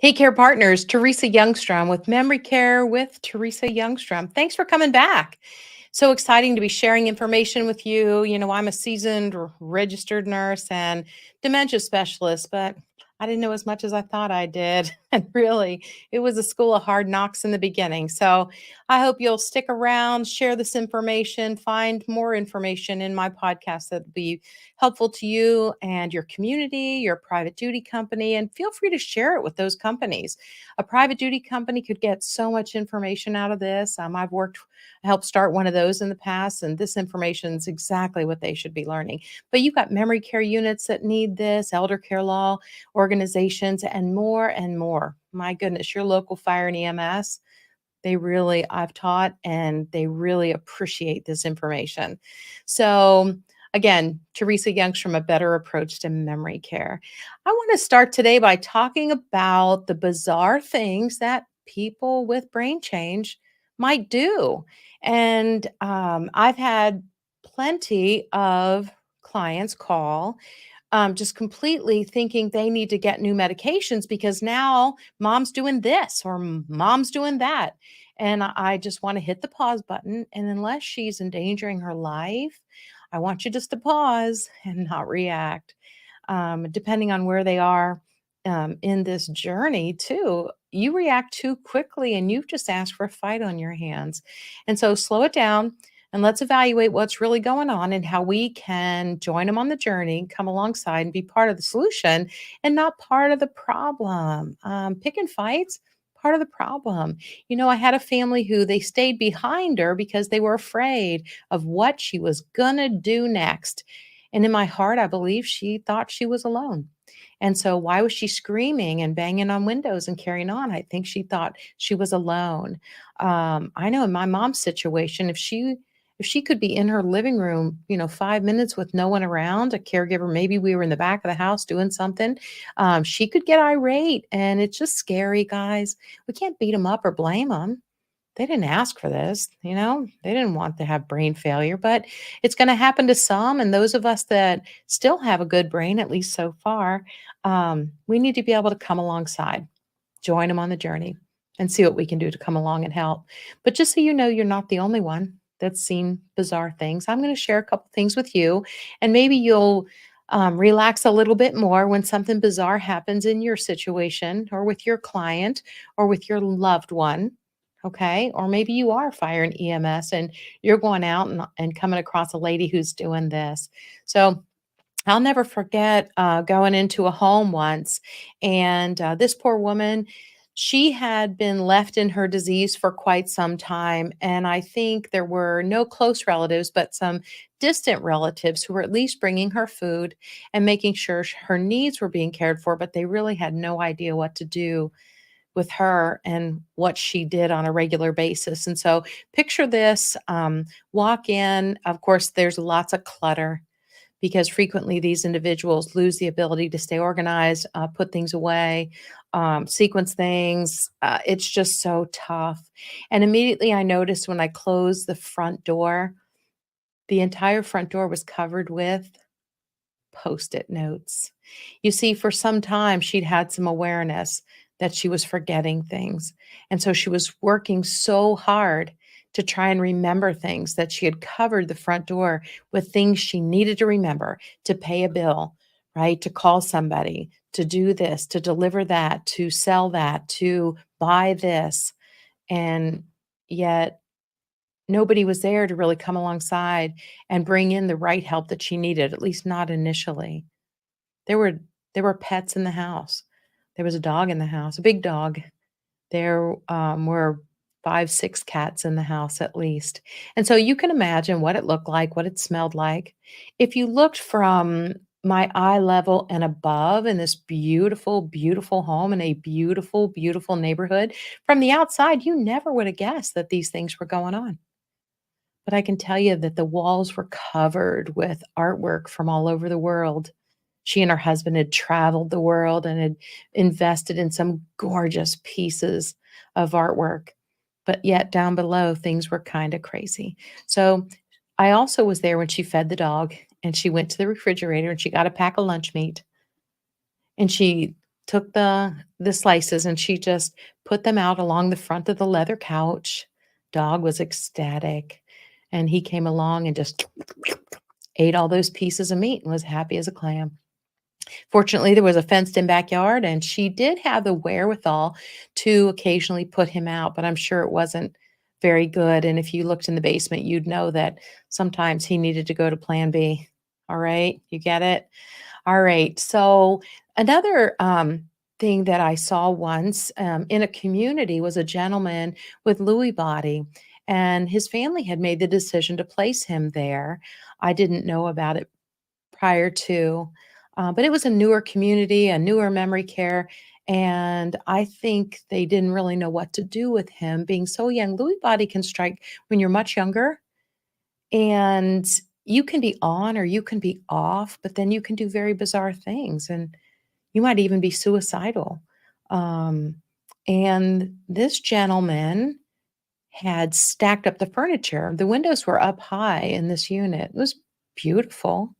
Hey, Care Partners, Teresa Youngstrom with Memory Care with Teresa Youngstrom. Thanks for coming back. So exciting to be sharing information with you. I'm a seasoned registered nurse and dementia specialist, but I didn't know as much as I thought I did. And really, it was a school of hard knocks in the beginning. So I hope you'll stick around, share this information, find more information in my podcast that will be helpful to you and your community, your private duty company, and feel free to share it with those companies. A private duty company could get so much information out of this. Helped start one of those in the past, and this information is exactly what they should be learning. But you've got memory care units that need this, elder care law organizations, and more and more. My goodness, your local fire and EMS, I've taught and they really appreciate this information. So, again, Teresa Young's from A Better Approach to Memory Care. I want to start today by talking about the bizarre things that people with brain change might do. And I've had plenty of clients call just completely thinking they need to get new medications because now mom's doing this or mom's doing that. And I just want to hit the pause button. And unless she's endangering her life, I want you just to pause and not react. Depending on where they are in this journey, too, you react too quickly and you've just asked for a fight on your hands. And so slow it down and let's evaluate what's really going on and how we can join them on the journey, come alongside and be part of the solution and not part of the problem. Picking fights, part of the problem. I had a family who they stayed behind her because they were afraid of what she was going to do next. And in my heart, I believe she thought she was alone. And so, why was she screaming and banging on windows and carrying on? I think she thought she was alone. I know in my mom's situation, if she could be in her living room, 5 minutes with no one around, a caregiver, maybe we were in the back of the house doing something, she could get irate, and it's just scary, guys. We can't beat them up or blame them. They didn't ask for this, they didn't want to have brain failure, but it's going to happen to some. And those of us that still have a good brain, at least so far, we need to be able to come alongside, join them on the journey, and see what we can do to come along and help. But just so you know, you're not the only one that's seen bizarre things. I'm going to share a couple things with you, and maybe you'll relax a little bit more when something bizarre happens in your situation or with your client or with your loved one. Okay. Or maybe you are fire and EMS and you're going out and coming across a lady who's doing this. So I'll never forget going into a home once, and this poor woman, she had been left in her disease for quite some time. And I think there were no close relatives, but some distant relatives who were at least bringing her food and making sure her needs were being cared for, but they really had no idea what to do with her and what she did on a regular basis. And so picture this, walk in. Of course, there's lots of clutter because frequently these individuals lose the ability to stay organized, put things away, sequence things. It's just so tough. And immediately I noticed when I closed the front door, the entire front door was covered with post-it notes. You see, for some time, she'd had some awareness that she was forgetting things. And so she was working so hard to try and remember things that she had covered the front door with things she needed to remember, to pay a bill, right? To call somebody, to do this, to deliver that, to sell that, to buy this. And yet nobody was there to really come alongside and bring in the right help that she needed, at least not initially. There were there were pets in the house. There was a dog in the house, a big dog. There were 5, 6 cats in the house at least. And so you can imagine what it looked like, what it smelled like. If you looked from my eye level and above in this beautiful, beautiful home in a beautiful, beautiful neighborhood, from the outside, you never would have guessed that these things were going on. But I can tell you that the walls were covered with artwork from all over the world. She and her husband had traveled the world and had invested in some gorgeous pieces of artwork. But yet down below, things were kind of crazy. So I also was there when she fed the dog and she went to the refrigerator and she got a pack of lunch meat and she took the slices and she just put them out along the front of the leather couch. Dog was ecstatic, and he came along and just ate all those pieces of meat and was happy as a clam. Fortunately, there was a fenced-in backyard, and she did have the wherewithal to occasionally put him out, but I'm sure it wasn't very good, and if you looked in the basement, you'd know that sometimes he needed to go to plan B. All right, you get it? All right. So another thing that I saw once in a community was a gentleman with Lewy body, and his family had made the decision to place him there. I didn't know about it prior to, but it was a newer community, a newer memory care. And I think they didn't really know what to do with him being so young. Lewy body can strike when you're much younger, and you can be on or you can be off, but then you can do very bizarre things and you might even be suicidal. Um, and this gentleman had stacked up the furniture. The windows were up high in this unit. It was beautiful,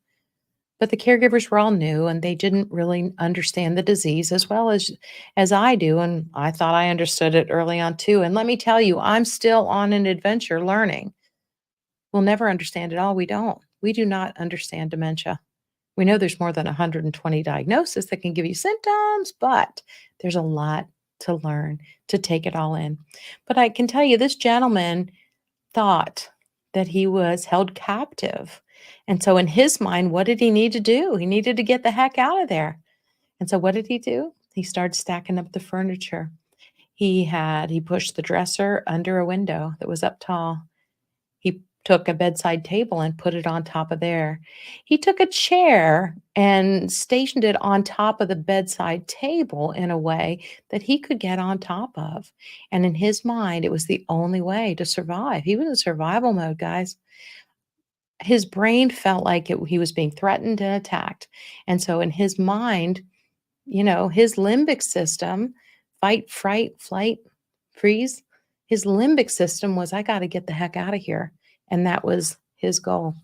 but the caregivers were all new and they didn't really understand the disease as well as I do. And I thought I understood it early on too. And let me tell you, I'm still on an adventure learning. We'll never understand it all. We don't. We do not understand dementia. We know there's more than 120 diagnoses that can give you symptoms, but there's a lot to learn to take it all in. But I can tell you, this gentleman thought that he was held captive. And so, in his mind, what did he need to do? He needed to get the heck out of there. And so, what did he do? He started stacking up the furniture. He pushed the dresser under a window that was up tall. He took a bedside table and put it on top of there. He took a chair and stationed it on top of the bedside table in a way that he could get on top of. And in his mind, it was the only way to survive. He was in survival mode, guys. His brain felt like he was being threatened and attacked. And so in his mind, his limbic system, fight, fright, flight, freeze, his limbic system was, I got to get the heck out of here. And that was his goal.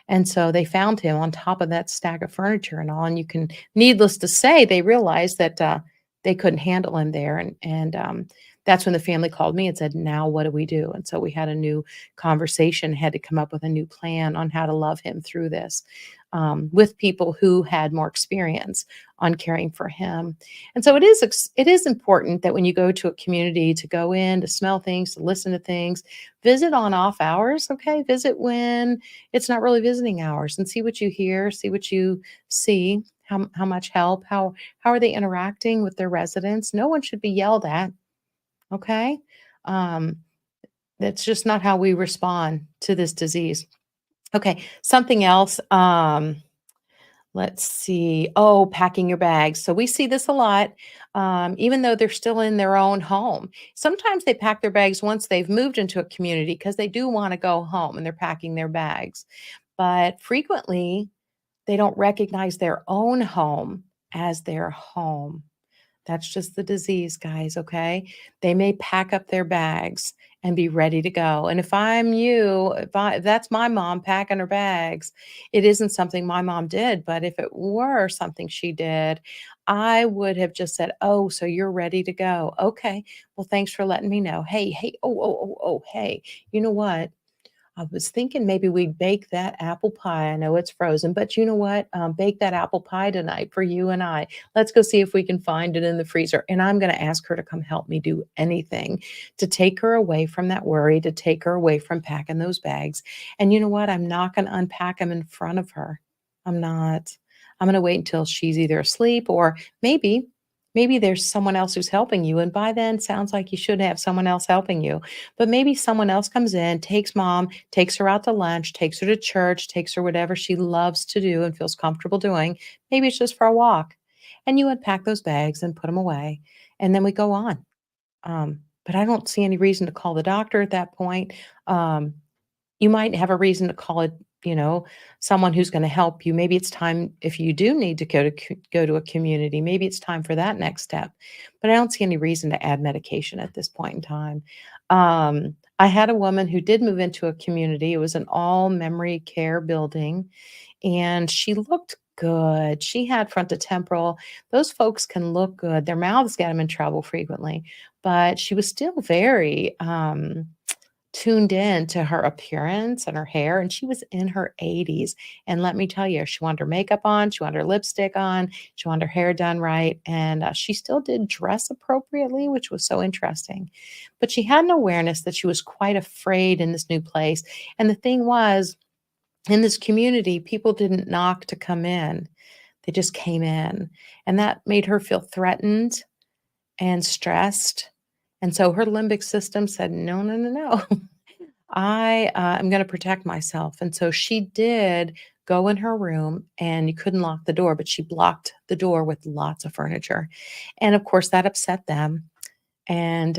And so they found him on top of that stack of furniture and all. And needless to say, they realized that they couldn't handle him there. And that's when the family called me and said, now what do we do? And so we had a new conversation, had to come up with a new plan on how to love him through this with people who had more experience on caring for him. And so it is important that when you go to a community to go in, to smell things, to listen to things, visit on off hours, okay? Visit when it's not really visiting hours and see what you hear, see what you see, how much help, how are they interacting with their residents? No one should be yelled at, okay? Um, that's just not how we respond to this disease. Okay, something else. Let's see. Oh, packing your bags. So we see this a lot, even though they're still in their own home. Sometimes they pack their bags once they've moved into a community because they do want to go home and they're packing their bags. But frequently, they don't recognize their own home as their home. That's just the disease, guys, okay? They may pack up their bags and be ready to go. And if I'm you, if that's my mom packing her bags, it isn't something my mom did, but if it were something she did, I would have just said, "Oh, so you're ready to go. Okay. Well, thanks for letting me know. Hey, hey, hey, you know what? I was thinking maybe we'd bake that apple pie. I know it's frozen, but you know what? Bake that apple pie tonight for you and I. Let's go see if we can find it in the freezer. And I'm going to ask her to come help me do anything to take her away from that worry, to take her away from packing those bags. And you know what? I'm not going to unpack them in front of her. I'm not. I'm going to wait until she's either asleep or maybe there's someone else who's helping you. And by then, sounds like you should have someone else helping you. But maybe someone else comes in, takes mom, takes her out to lunch, takes her to church, takes her whatever she loves to do and feels comfortable doing. Maybe it's just for a walk. And you unpack those bags and put them away. And then we go on. But I don't see any reason to call the doctor at that point. Um, you might have a reason to call it, you know, someone who's going to help you. Maybe it's time if you do need to go to a community, maybe it's time for that next step. But I don't see any reason to add medication at this point in time. I had a woman who did move into a community. It was an all memory care building, and she looked Good. She had frontotemporal. Those folks can look good. Their mouths get them in trouble frequently, but she was still very, tuned in to her appearance and her hair, and she was in her 80s, and let me tell you, she wanted her makeup on, she wanted her lipstick on, she wanted her hair done right, and, she still did dress appropriately, which was so interesting, but she had an awareness that she was quite afraid in this new place, and the thing was, in this community, people didn't knock to come in, they just came in, and that made her feel threatened and stressed, and so her limbic system said, "No, no, no, no." I, am gonna protect myself, and so she did go in her room, and you couldn't lock the door, but she blocked the door with lots of furniture, and, of course, that upset them, and,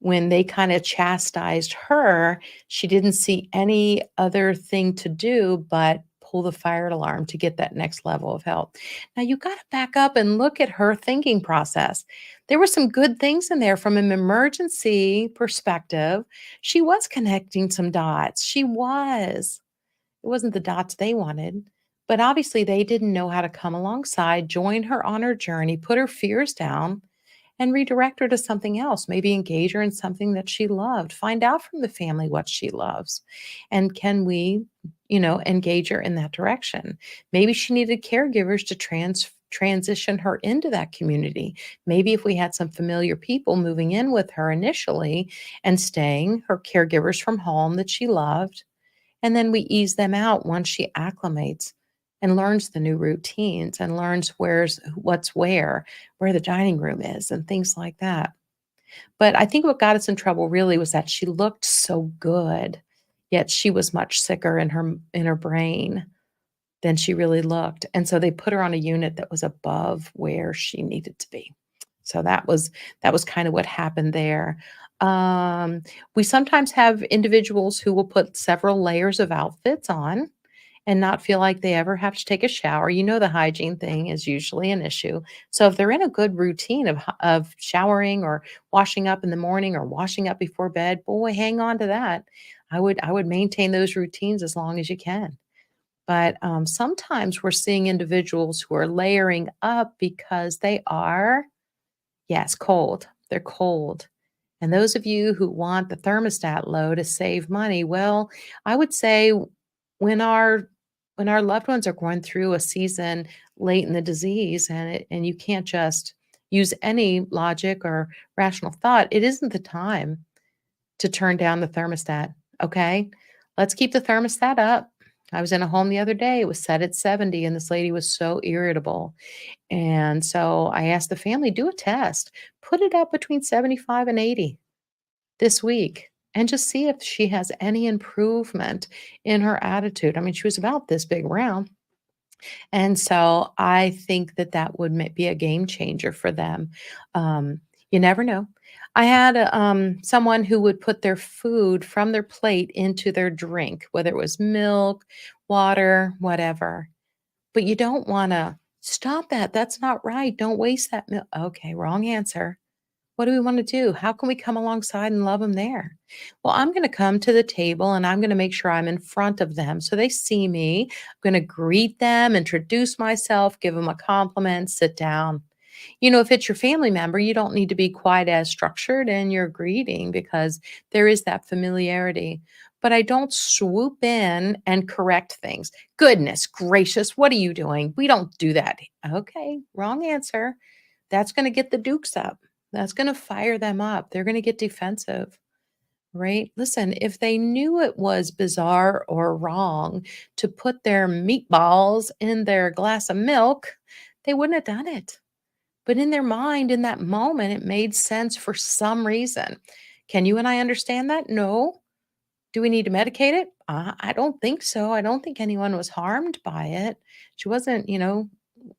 when they kinda chastised her, she didn't see any other thing to do but pull the fire alarm to get that next level of help. Now you gotta back up and look at her thinking process. There were some good things in there from an emergency perspective. She was connecting some dots. She was. It wasn't the dots they wanted, but obviously they didn't know how to come alongside, join her on her journey, put her fears down, and redirect her to something else. Maybe engage her in something that she loved. Find out from the family what she loves. And can we, engage her in that direction? Maybe she needed caregivers to transition her into that community. Maybe if we had some familiar people moving in with her initially and staying, her caregivers from home that she loved, and then we ease them out once she acclimates and learns the new routines and learns what's where the dining room is, and things like that. But I think what got us in trouble really was that she looked so good, yet she was much sicker in her brain than she really looked. And so they put her on a unit that was above where she needed to be. So that was kind of what happened there. Um, we sometimes have individuals who will put several layers of outfits on and not feel like they ever have to take a shower. You know, the hygiene thing is usually an issue. So if they're in a good routine of showering or washing up in the morning or washing up before bed, boy, hang on to that. I would maintain those routines as long as you can. But sometimes we're seeing individuals who are layering up because they are, yes, cold. They're cold. And those of you who want the thermostat low to save money, well, I would say when our when our loved ones are going through a season late in the disease and you can't just use any logic or rational thought, it isn't the time to turn down the thermostat, okay? Let's keep the thermostat up. I was in a home the other day, it was set at 70 and this lady was so irritable. And so I asked the family, do a test. Put it up between 75 and 80 this week and just see if she has any improvement in her attitude. I mean, she was about this big around. And so I think that that would be a game changer for them. You never know. I had someone who would put their food from their plate into their drink, whether it was milk, water, whatever. But you don't want to stop that. That's not right. Don't waste that milk. Okay, wrong answer. What do we want to do? How can we come alongside and love them there? Well, I'm going to come to the table and I'm going to make sure I'm in front of them so they see me. I'm going to greet them, introduce myself, give them a compliment, sit down. If it's your family member, you don't need to be quite as structured in your greeting because there is that familiarity. But I don't swoop in and correct things. Goodness gracious, what are you doing? We don't do that. Okay, wrong answer. That's going to get the dukes up. That's going to fire them up. They're going to get defensive, right? Listen, if they knew it was bizarre or wrong to put their meatballs in their glass of milk, they wouldn't have done it. But in their mind, in that moment, it made sense for some reason. Can you and I understand that? No. Do we need to medicate it? I don't think so. I don't think anyone was harmed by it. She wasn't,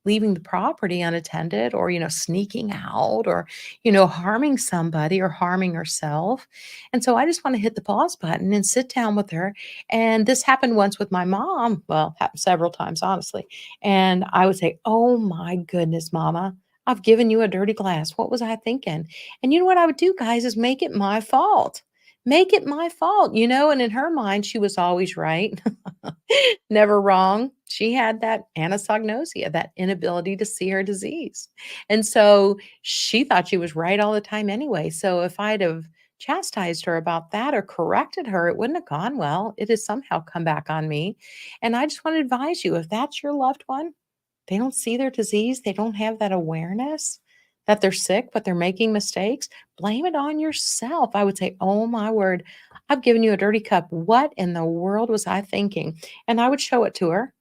leaving the property unattended or, sneaking out or, harming somebody or harming herself. And so I just want to hit the pause button and sit down with her. And this happened once with my mom. Well, happened several times, honestly. And I would say, oh my goodness, mama, I've given you a dirty glass. What was I thinking? And you know what I would do, guys, is make it my fault. Make it my fault, and in her mind, she was always right. Never wrong. She had that anosognosia, that inability to see her disease. And so she thought she was right all the time anyway. So if I'd have chastised her about that or corrected her, it wouldn't have gone well. It has somehow come back on me. And I just want to advise you, if that's your loved one, they don't see their disease, they don't have that awareness that they're sick, but they're making mistakes, blame it on yourself. I would say, "Oh my word, I've given you a dirty cup. What in the world was I thinking?" And I would show it to her.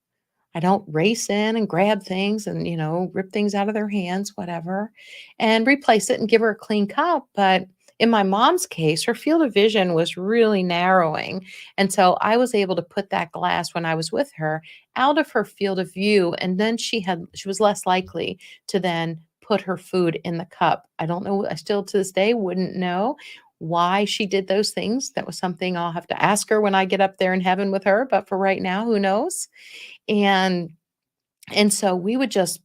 I don't race in and grab things and, rip things out of their hands, whatever, and replace it and give her a clean cup. But in my mom's case, her field of vision was really narrowing. And so I was able to put that glass when I was with her out of her field of view. And then she was less likely to then put her food in the cup. I don't know. I still to this day wouldn't know why she did those things. That was something I'll have to ask her when I get up there in heaven with her. But for right now, who knows? And and so we would just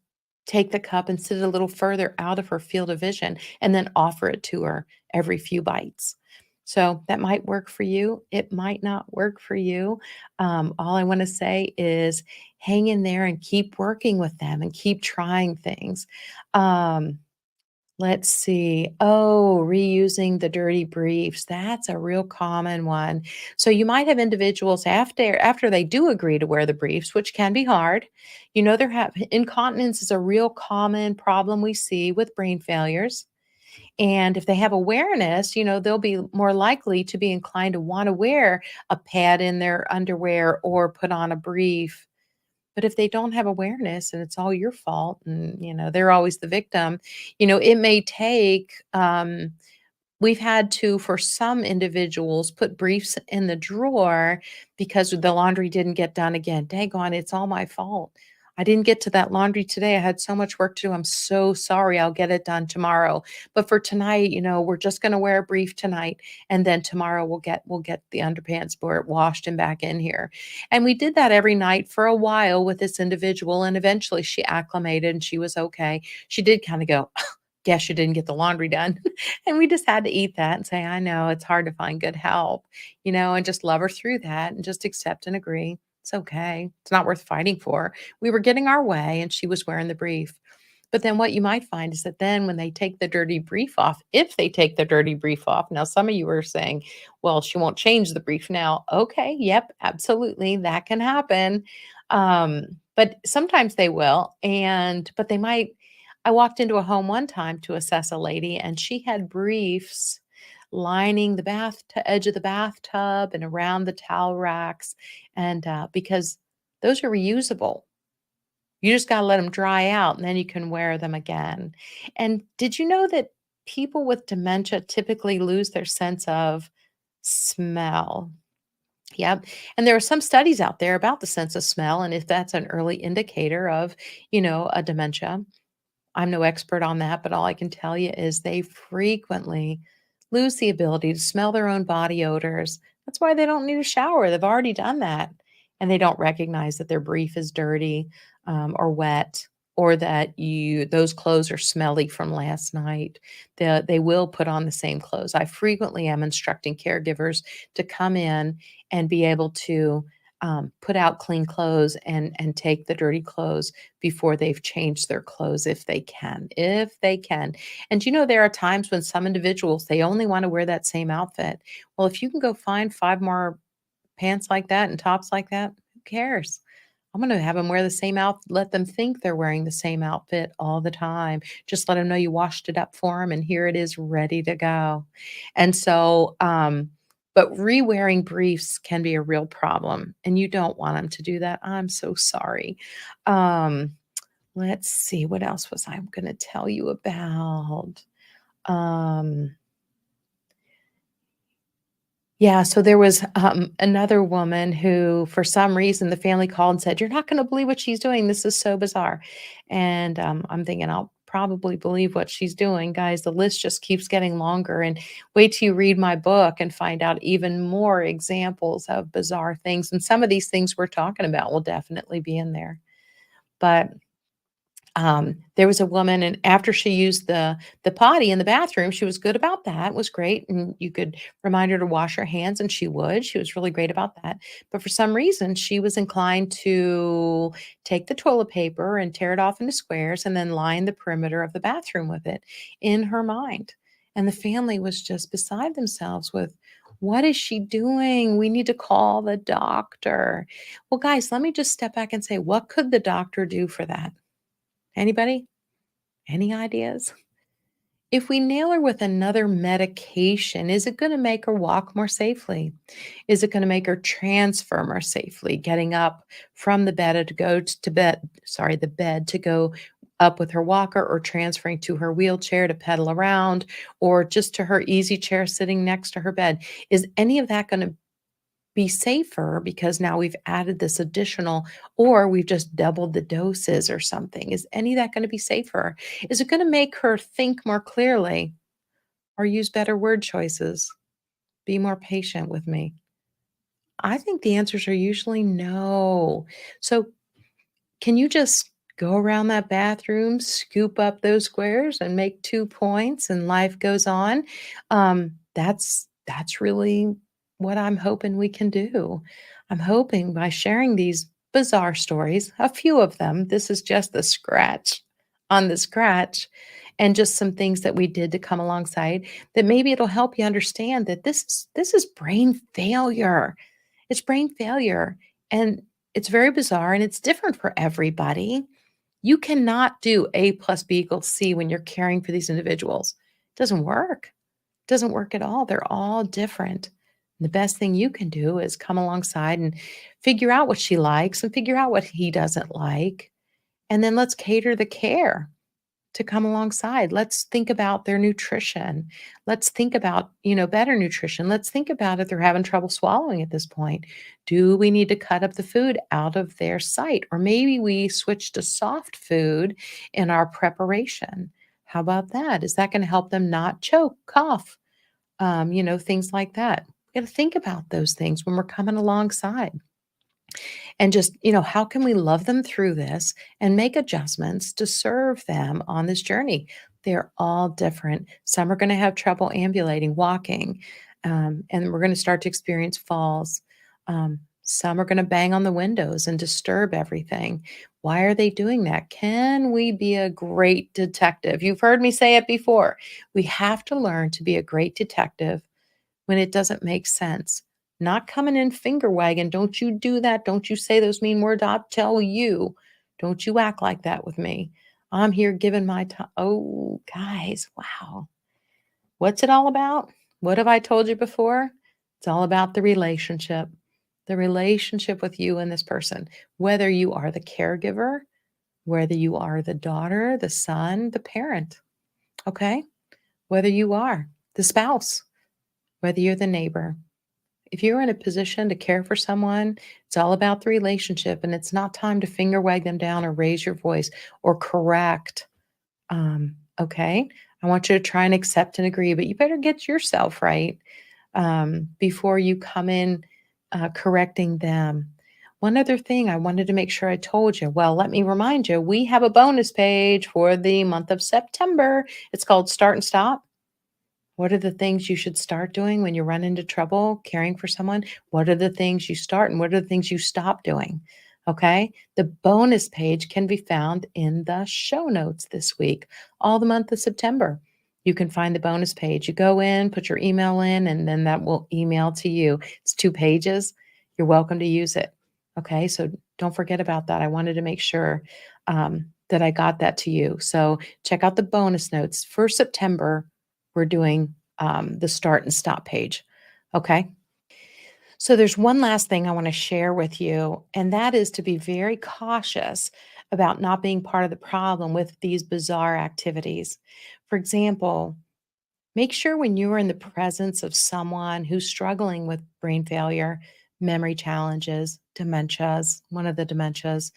take the cup and sit a little further out of her field of vision and then offer it to her every few bites. So that might work for you. It might not work for you. All I want to say is hang in there and keep working with them and keep trying things. Um, Let's see. Oh, reusing the dirty briefs. That's a real common one. So you might have individuals after they do agree to wear the briefs, which can be hard. There have incontinence is a real common problem we see with brain failures. And if they have awareness, they'll be more likely to be inclined to want to wear a pad in their underwear or put on a brief. But if they don't have awareness and it's all your fault and, they're always the victim, it may take, we've had to, for some individuals, put briefs in the drawer because the laundry didn't get done again. Daggone, it's all my fault. I didn't get to that laundry today. I had so much work to do. I'm so sorry. I'll get it done tomorrow. But for tonight, we're just going to wear a brief tonight, and then tomorrow we'll get the underpants washed and back in here. And we did that every night for a while with this individual, and eventually she acclimated and she was okay. She did kind of go, "Guess you didn't get the laundry done." And we just had to eat that and say, "I know it's hard to find good help," and just love her through that and just accept and agree. It's okay. It's not worth fighting for. We were getting our way and she was wearing the brief. But then what you might find is that then when they take the dirty brief off, if they take the dirty brief off, now some of you are saying, "Well, she won't change the brief now." Okay, yep, absolutely. That can happen. But sometimes they will. But they might. I walked into a home one time to assess a lady, and she had briefs lining the edge of the bathtub and around the towel racks, and because those are reusable, you just got to let them dry out, and then you can wear them again. And did you know that people with dementia typically lose their sense of smell? Yep. And there are some studies out there about the sense of smell, and if that's an early indicator of, a dementia. I'm no expert on that, but all I can tell you is they frequently lose the ability to smell their own body odors. That's why they don't need a shower. They've already done that. And they don't recognize that their brief is dirty or wet, or that those clothes are smelly from last night. They will put on the same clothes. I frequently am instructing caregivers to come in and be able to put out clean clothes and take the dirty clothes before they've changed their clothes if they can. And there are times when some individuals, they only want to wear that same outfit. Well, if you can go find 5 more pants like that and tops like that, who cares? I'm going to have them wear the same outfit. Let them think they're wearing the same outfit all the time. Just let them know you washed it up for them and here it is ready to go. And so, but re-wearing briefs can be a real problem and you don't want them to do that. I'm so sorry. Um, let's see, what else was I going to tell you about? Um, Yeah, so there was, another woman who, for some reason, the family called and said, "You're not gonna believe what she's doing. This is so bizarre." And, I'm thinking, "I'll probably believe what she's doing." Guys, the list just keeps getting longer, and wait till you read my book and find out even more examples of bizarre things, and some of these things we're talking about will definitely be in there. But There was a woman, and after she used the potty in the bathroom, she was good about that, was great, and you could remind her to wash her hands, and she would. She was really great about that. But for some reason, she was inclined to take the toilet paper and tear it off into squares and then line the perimeter of the bathroom with it in her mind. And the family was just beside themselves with, "What is she doing? We need to call the doctor." Well, guys, let me just step back and say, what could the doctor do for that? Anybody? Any ideas? If we nail her with another medication, is it going to make her walk more safely? Is it going to make her transfer more safely, getting up from the bed to go to bed, sorry, the bed to go up with her walker, or transferring to her wheelchair to pedal around, or just to her easy chair sitting next to her bed? Is any of that going to be safer because now we've added this additional, or we've just doubled the doses or something? Is any of that going to be safer? Is it going to make her think more clearly or use better word choices? Be more patient with me? I think the answers are usually no. So can you just go around that bathroom, scoop up those squares, and make 2 points, and life goes on? That's really what I'm hoping we can do. I'm hoping by sharing these bizarre stories, a few of them, this is just the scratch on the scratch, and just some things that we did to come alongside, that maybe it'll help you understand that this is brain failure. It's brain failure, and it's very bizarre, and it's different for everybody. You cannot do A plus B equals C when you're caring for these individuals. It doesn't work. It doesn't work at all. They're all different. The best thing you can do is come alongside and figure out what she likes and figure out what he doesn't like. And then let's cater the care to come alongside. Let's think about their nutrition. Let's think about, better nutrition. Let's think about if they're having trouble swallowing at this point. Do we need to cut up the food out of their sight? Or maybe we switch to soft food in our preparation. How about that? Is that going to help them not choke, cough, things like that? We got to think about those things when we're coming alongside. And just, how can we love them through this and make adjustments to serve them on this journey? They're all different. Some are going to have trouble ambulating, walking, and we're going to start to experience falls. Some are going to bang on the windows and disturb everything. Why are they doing that? Can we be a great detective? You've heard me say it before. We have to learn to be a great detective when it doesn't make sense. Not coming in finger wagging. Don't you do that. Don't you say those mean words. I'll tell you. Don't you act like that with me. I'm here giving my time. Oh, guys, wow. What's it all about? What have I told you before? It's all about the relationship with you and this person, whether you are the caregiver, whether you are the daughter, the son, the parent, okay? Whether you are the spouse, whether you're the neighbor. If you're in a position to care for someone, it's all about the relationship, and it's not time to finger wag them down or raise your voice or correct. Okay? I want you to try and accept and agree, but you better get yourself right before you come in correcting them. One other thing I wanted to make sure I told you. Well, let me remind you, we have a bonus page for the month of September. It's called Start and Stop. What are the things you should start doing when you run into trouble caring for someone? What are the things you start and what are the things you stop doing? Okay. The bonus page can be found in the show notes this week, all the month of September. You can find the bonus page. You go in, put your email in, and then that will email to you. It's 2 pages. You're welcome to use it. Okay. So don't forget about that. I wanted to make sure that I got that to you. So check out the bonus notes for September. We're doing the start and stop page. Okay. So there's one last thing I want to share with you, and that is to be very cautious about not being part of the problem with these bizarre activities. For example, make sure when you are in the presence of someone who's struggling with brain failure, memory challenges, dementias, one of the dementias,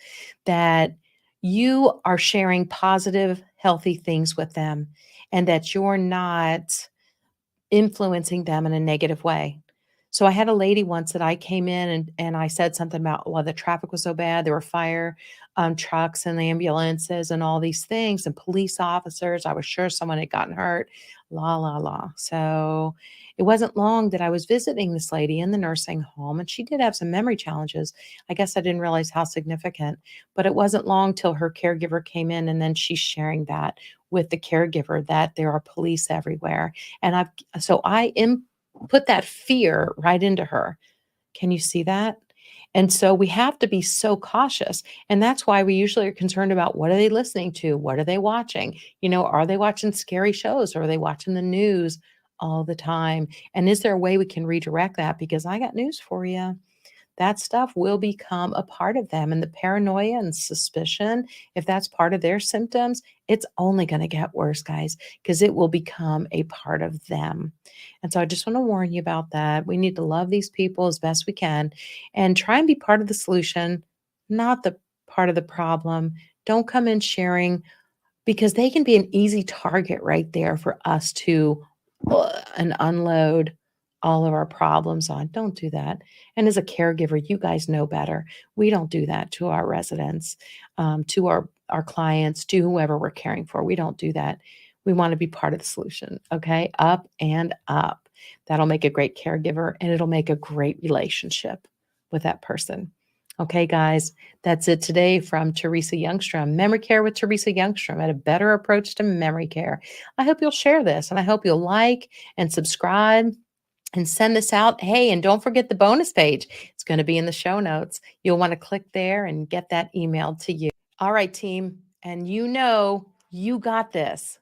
that you are sharing positive, healthy things with them and that you're not influencing them in a negative way. So I had a lady once that I came in and I said something about, well, the traffic was so bad. There were fire trucks and ambulances and all these things and police officers. I was sure someone had gotten hurt. La, la, la. So it wasn't long that I was visiting this lady in the nursing home, and she did have some memory challenges. I guess I didn't realize how significant, but it wasn't long till her caregiver came in, and then she's sharing that with the caregiver that there are police everywhere. And I put that fear right into her. Can you see that? And so we have to be so cautious. And that's why we usually are concerned about what are they listening to? What are they watching? Are they watching scary shows or are they watching the news all the time? And is there a way we can redirect that? Because I got news for you, that stuff will become a part of them. And the paranoia and suspicion, if that's part of their symptoms, it's only going to get worse, guys, because it will become a part of them. And so I just want to warn you about that. We need to love these people as best we can and try and be part of the solution, not the part of the problem. Don't come in sharing because they can be an easy target right there for us to and unload all of our problems on. Don't do that. And as a caregiver, you guys know better. We don't do that to our residents, to our clients, to whoever we're caring for. We don't do that. We want to be part of the solution. Okay, up and up. That'll make a great caregiver, and it'll make a great relationship with that person. Okay, guys, that's it today from Teresa Youngstrom. Memory Care with Teresa Youngstrom at a better approach to memory care. I hope you'll share this and I hope you'll like and subscribe and send this out. Hey, and don't forget the bonus page. It's going to be in the show notes. You'll want to click there and get that emailed to you. All right, team. And you got this.